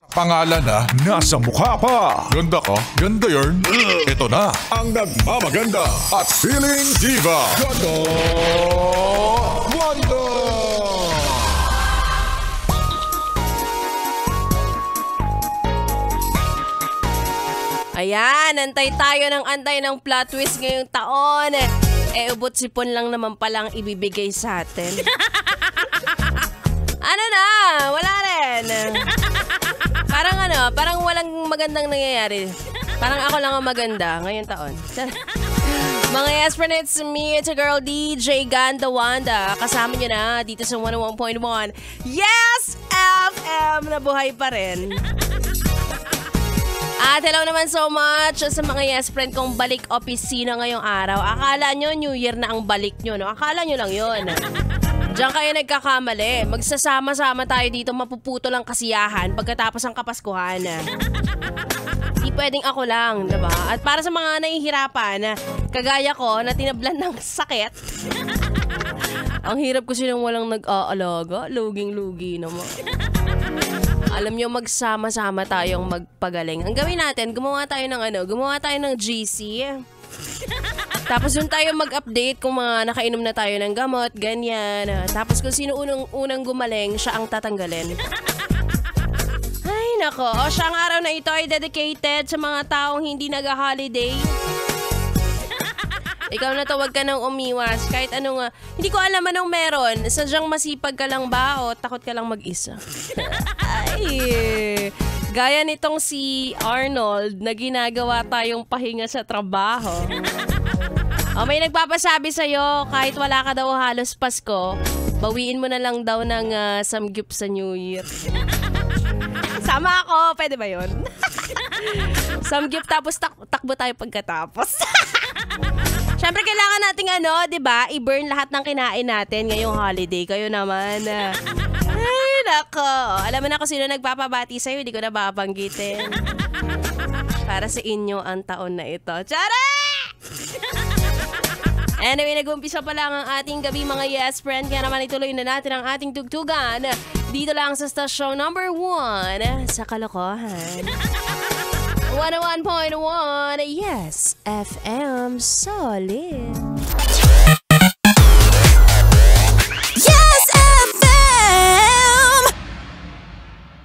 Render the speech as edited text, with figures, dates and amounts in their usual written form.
Pangalan na nasa mukha pa. Ganda ka, ganda yarn. Ito na ang nagmamaganda at feeling diva. Ganda Wanda! Ayan, antay tayo ng antay ng plot twist ngayong taon. Ubot sipon lang naman palang ibibigay sa atin. Ano na? Wala rin. Parang walang magandang nangyayari. Parang ako lang ang maganda ngayong taon. Mga yes friend, it's me, it's a girl DJ Ganda Wanda. Kasama nyo na dito sa 101.1 Yes FM na buhay pa rin. At hello naman so much sa mga yes friend kong balik opisina ngayong araw. Akala nyo New Year na ang balik nyo, no? Akala nyo lang yun. Diyan kayo nagkakamali. Magsasama-sama tayo dito, mapuputo lang kasiyahan pagkatapos ng Kapaskuhan. Di pwedeng ako lang, diba? At para sa mga nahihirapan, kagaya ko na tinablan ng sakit, ang hirap kasi nang walang nag-aalaga, luging-lugi naman. Alam nyo, magsama-sama tayong magpagaling. Ang gawin natin, gumawa tayo ng GC. Tapos doon tayo mag-update kung mga nakainom na tayo ng gamot, ganyan. Tapos kung sino unang gumaling, siya ang tatanggalin. Ay nako, siyang araw na ito ay dedicated sa mga taong hindi nag-holiday. Ikaw na to, wag ka nang umiwas. Kahit anong, hindi ko alam anong meron. Sadyang masipag ka lang ba o takot ka lang mag-isa? Ay, gaya nitong si Arnold na ginagawa tayong pahinga sa trabaho. May nagpapasabi sa'yo, kahit wala ka daw halos Pasko, bawiin mo na lang daw ng samgyup sa New Year. Sama ako, pwede ba yun? Samgyup tapos takbo tayo pagkatapos. Siyempre kailangan nating diba, i-burn lahat ng kinain natin ngayong holiday. Kayo naman. Ay, nako. Alam mo na kung sino nagpapabati sa'yo, hindi ko na babanggitin. Para sa inyo ang taon na ito. Tara! Anyway, nag-umpisa pa lang ang ating gabi mga yes friend. Kaya naman ituloy na natin ang ating tugtugan. Dito lang sa stasyong number 1 sa Kalokohan. 101.1 Yes FM Solid.